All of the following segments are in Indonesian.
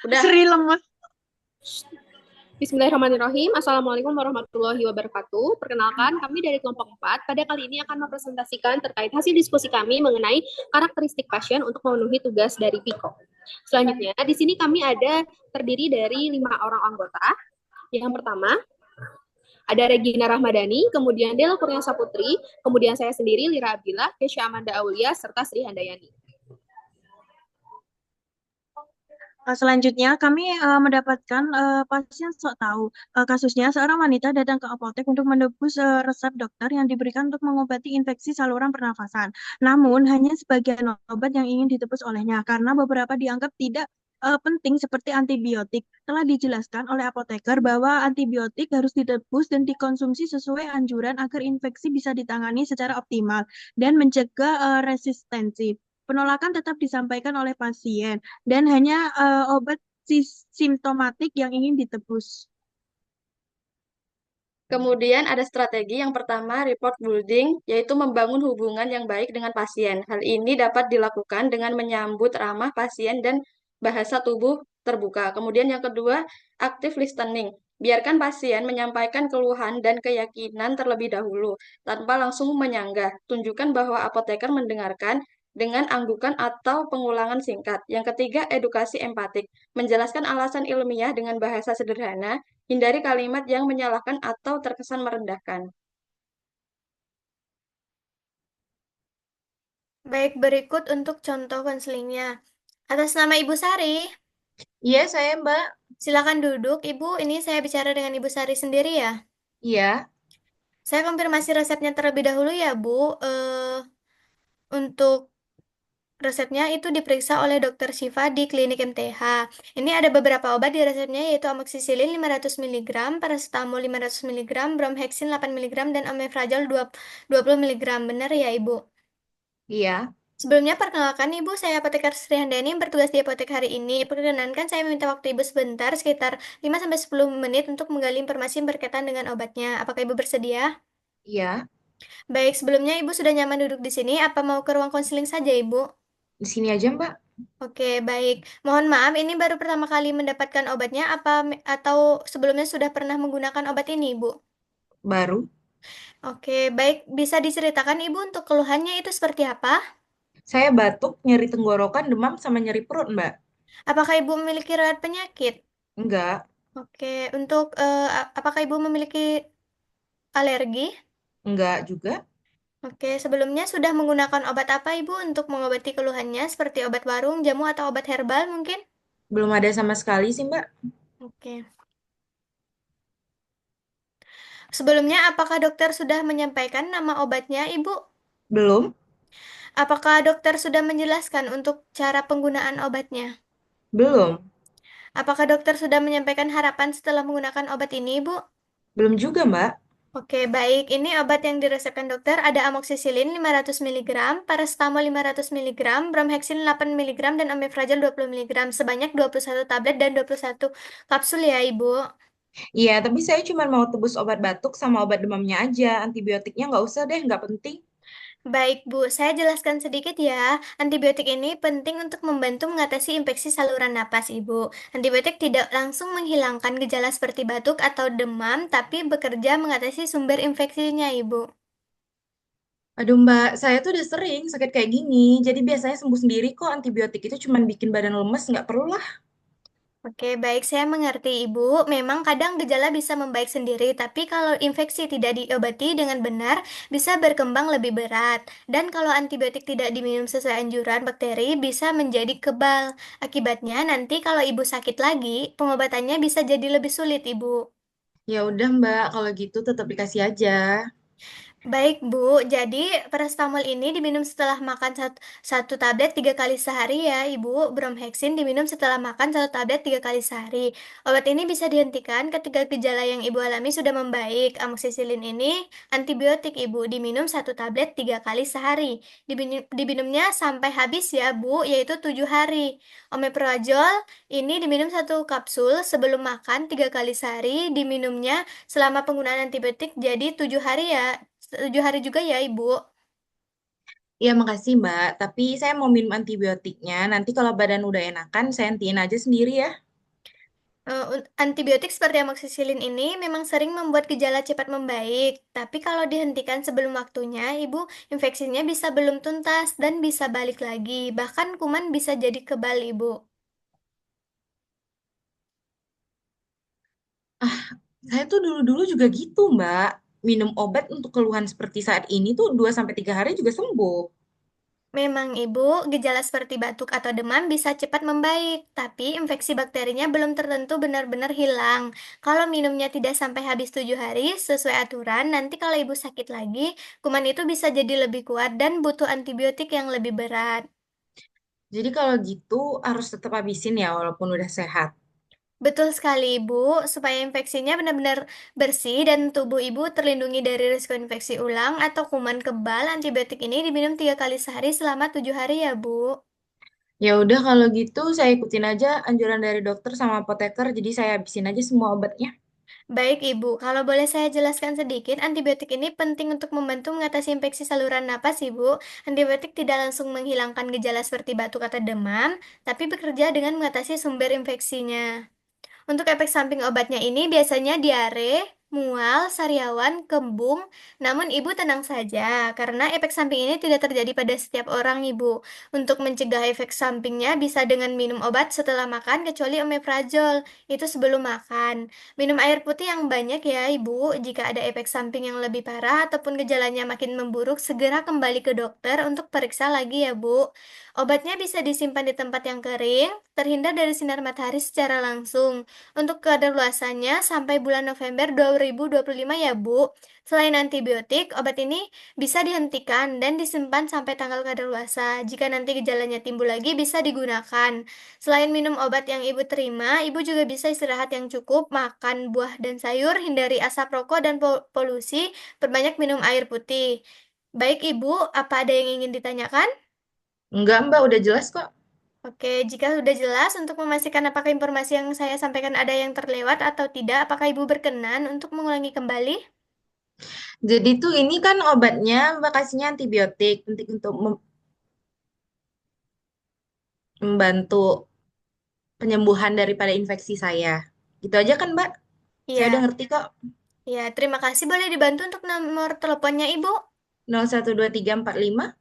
Udah. Sri lemes. Bismillahirrahmanirrahim. Assalamualaikum warahmatullahi wabarakatuh. Perkenalkan, kami dari kelompok 4. Pada kali ini akan mempresentasikan terkait hasil diskusi kami mengenai karakteristik pasien untuk memenuhi tugas dari PIKO. Selanjutnya, di sini kami ada terdiri dari 5 orang anggota. Yang pertama, ada Regina Rahmadani, kemudian Dela Kurnia Saputri, kemudian saya sendiri, Lira Abdillah, Kesha Amanda Aulia, serta Sri Handayani. Selanjutnya kami mendapatkan pasien sok tahu. Kasusnya seorang wanita datang ke apotek untuk menebus resep dokter yang diberikan untuk mengobati infeksi saluran pernafasan. Namun hanya sebagian obat yang ingin ditebus olehnya karena beberapa dianggap tidak penting seperti antibiotik. Telah dijelaskan oleh apoteker bahwa antibiotik harus ditebus dan dikonsumsi sesuai anjuran agar infeksi bisa ditangani secara optimal dan mencegah resistensi. Penolakan tetap disampaikan oleh pasien dan hanya obat simptomatik yang ingin ditebus. Kemudian ada strategi yang pertama, report building, yaitu membangun hubungan yang baik dengan pasien. Hal ini dapat dilakukan dengan menyambut ramah pasien dan bahasa tubuh terbuka. Kemudian yang kedua, active listening. Biarkan pasien menyampaikan keluhan dan keyakinan terlebih dahulu, tanpa langsung menyanggah. Tunjukkan bahwa apoteker mendengarkan dengan anggukan atau pengulangan singkat. Yang ketiga, edukasi empatik. Menjelaskan alasan ilmiah dengan bahasa sederhana. Hindari kalimat yang menyalahkan atau terkesan merendahkan. Baik, berikut untuk contoh konselingnya. Atas nama Ibu Sari, Iya, saya Mbak. silakan duduk. Ibu, ini saya bicara dengan Ibu Sari sendiri ya. Iya, Saya konfirmasi resepnya terlebih dahulu ya, Bu. Untuk resepnya itu diperiksa oleh Dokter Syifa di Klinik MTH. Ini ada beberapa obat di resepnya yaitu amoxicillin 500 mg, paracetamol 500 mg, bromhexin 8 mg, dan omeprazol 20 mg. Benar ya, Ibu? iya. Sebelumnya, perkenalkan Ibu, saya Apoteker Sri Handayani yang bertugas di apotek hari ini. Perkenankan saya meminta waktu Ibu sebentar, sekitar 5-10 menit untuk menggali informasi berkaitan dengan obatnya. Apakah Ibu bersedia? Iya, Baik, sebelumnya Ibu sudah nyaman duduk di sini, apa mau ke ruang konseling saja, Ibu? di sini aja Mbak. Oke, baik. Mohon maaf, ini baru pertama kali mendapatkan obatnya, atau sebelumnya sudah pernah menggunakan obat ini, Ibu? Baru. Oke, baik. Bisa diceritakan Ibu untuk keluhannya itu seperti apa? Saya batuk, nyeri tenggorokan, demam, sama nyeri perut Mbak. Apakah Ibu memiliki riwayat penyakit? Enggak, Oke, untuk apakah Ibu memiliki alergi? enggak juga. Oke, sebelumnya sudah menggunakan obat apa Ibu untuk mengobati keluhannya seperti obat warung, jamu, atau obat herbal mungkin? Belum ada sama sekali sih Mbak. Oke. Sebelumnya apakah dokter sudah menyampaikan nama obatnya Ibu? Belum, Apakah dokter sudah menjelaskan untuk cara penggunaan obatnya? belum. Apakah dokter sudah menyampaikan harapan setelah menggunakan obat ini Ibu? Belum juga Mbak. Oke, baik. Ini obat yang diresepkan dokter ada amoxicillin 500 mg, paracetamol 500 mg, bromhexin 8 mg, dan omeprazol 20 mg, sebanyak 21 tablet dan 21 kapsul ya, Ibu. Iya, tapi saya cuma mau tebus obat batuk sama obat demamnya aja. Antibiotiknya nggak usah deh, nggak penting. Baik, Bu. Saya jelaskan sedikit ya. Antibiotik ini penting untuk membantu mengatasi infeksi saluran napas, Ibu. Antibiotik tidak langsung menghilangkan gejala seperti batuk atau demam, tapi bekerja mengatasi sumber infeksinya, Ibu. Aduh Mbak, saya tuh udah sering sakit kayak gini. Jadi biasanya sembuh sendiri kok. Antibiotik itu cuma bikin badan lemes, nggak perlu lah. Oke, baik, saya mengerti Ibu. Memang kadang gejala bisa membaik sendiri, tapi kalau infeksi tidak diobati dengan benar, bisa berkembang lebih berat. Dan kalau antibiotik tidak diminum sesuai anjuran, bakteri bisa menjadi kebal. Akibatnya, nanti kalau Ibu sakit lagi, pengobatannya bisa jadi lebih sulit, Ibu. Ya udah Mbak, kalau gitu tetap dikasih aja. Baik, Bu. Jadi, paracetamol ini diminum setelah makan satu tablet 3 kali sehari ya, Ibu. Bromhexin diminum setelah makan 1 tablet 3 kali sehari. Obat ini bisa dihentikan ketika gejala yang Ibu alami sudah membaik. Amoxicillin ini antibiotik, Ibu. Diminum 1 tablet 3 kali sehari. Diminumnya sampai habis ya, Bu, yaitu 7 hari. Omeprazol ini diminum 1 kapsul sebelum makan 3 kali sehari. Diminumnya selama penggunaan antibiotik jadi 7 hari ya. 7 hari juga ya, Ibu. Iya, makasih Mbak. Tapi saya mau minum antibiotiknya. Nanti kalau badan udah enakan, saya hentiin aja sendiri ya. Antibiotik seperti amoxicillin ini memang sering membuat gejala cepat membaik, tapi kalau dihentikan sebelum waktunya, ibu infeksinya bisa belum tuntas dan bisa balik lagi. Bahkan kuman bisa jadi kebal, ibu. Ah, saya tuh dulu-dulu juga gitu, Mbak. Minum obat untuk keluhan seperti saat ini tuh 2 sampai 3 hari juga sembuh. Memang, ibu, gejala seperti batuk atau demam bisa cepat membaik, tapi infeksi bakterinya belum tertentu benar-benar hilang. Kalau minumnya tidak sampai habis 7 hari sesuai aturan, nanti kalau ibu sakit lagi, kuman itu bisa jadi lebih kuat dan butuh antibiotik yang lebih berat. Jadi kalau gitu harus tetap habisin ya walaupun udah sehat. Betul sekali, Ibu. Supaya infeksinya benar-benar bersih dan tubuh Ibu terlindungi dari risiko infeksi ulang atau kuman kebal, antibiotik ini diminum 3 kali sehari selama 7 hari ya, Bu. Ya udah kalau gitu saya ikutin aja anjuran dari dokter sama apoteker, jadi saya habisin aja semua obatnya. Baik, Ibu. Kalau boleh saya jelaskan sedikit, antibiotik ini penting untuk membantu mengatasi infeksi saluran napas, Ibu. Antibiotik tidak langsung menghilangkan gejala seperti batuk atau demam, tapi bekerja dengan mengatasi sumber infeksinya. Untuk efek samping obatnya ini biasanya diare, mual, sariawan, kembung. Namun ibu tenang saja, karena efek samping ini tidak terjadi pada setiap orang, ibu. Untuk mencegah efek sampingnya bisa dengan minum obat setelah makan, kecuali omeprazol. Itu sebelum makan. Minum air putih yang banyak ya, ibu. Jika ada efek samping yang lebih parah ataupun gejalanya makin memburuk, segera kembali ke dokter untuk periksa lagi ya, bu. Obatnya bisa disimpan di tempat yang kering, terhindar dari sinar matahari secara langsung. Untuk kadaluarsanya sampai bulan November 2025 ya, Bu. Selain antibiotik, obat ini bisa dihentikan dan disimpan sampai tanggal kadaluarsa. Jika nanti gejalanya timbul lagi, bisa digunakan. Selain minum obat yang Ibu terima, Ibu juga bisa istirahat yang cukup, makan buah dan sayur, hindari asap rokok dan polusi, perbanyak minum air putih. Baik, Ibu, apa ada yang ingin ditanyakan? Enggak, Mbak, udah jelas kok. Oke, jika sudah jelas, untuk memastikan apakah informasi yang saya sampaikan ada yang terlewat atau tidak, apakah Ibu berkenan untuk mengulangi kembali? Jadi tuh ini kan obatnya Mbak kasihnya antibiotik, penting untuk membantu penyembuhan daripada infeksi saya. Gitu aja kan, Mbak? Saya udah Ya, ngerti kok. ya, terima kasih. Boleh dibantu untuk nomor teleponnya Ibu? 012345.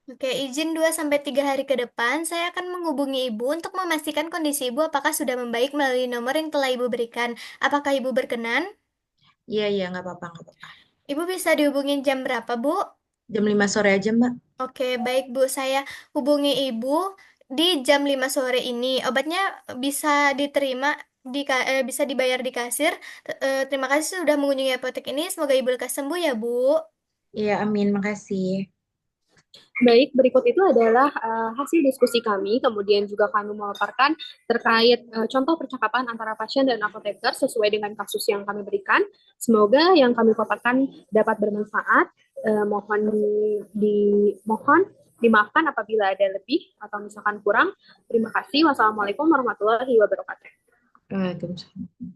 Oke, izin 2 sampai 3 hari ke depan, saya akan menghubungi Ibu untuk memastikan kondisi Ibu apakah sudah membaik melalui nomor yang telah Ibu berikan. Apakah Ibu berkenan? Iya, iya, nggak apa-apa, nggak apa-apa. Ibu bisa dihubungin jam berapa, Bu? Jam 5 sore aja, Mbak. Oke, baik Bu. Saya hubungi Ibu di jam 5 sore ini. Obatnya bisa diterima, bisa dibayar di kasir. Terima kasih sudah mengunjungi apotek ini. Semoga Ibu lekas sembuh ya, Bu. Iya, amin, makasih. Baik, berikut itu adalah hasil diskusi kami, kemudian juga kami memaparkan terkait contoh percakapan antara pasien dan apoteker sesuai dengan kasus yang kami berikan. Semoga yang kami paparkan dapat bermanfaat. Mohon dimaafkan apabila ada lebih atau misalkan kurang. Terima kasih. Wassalamualaikum warahmatullahi wabarakatuh. Waalaikumsalam.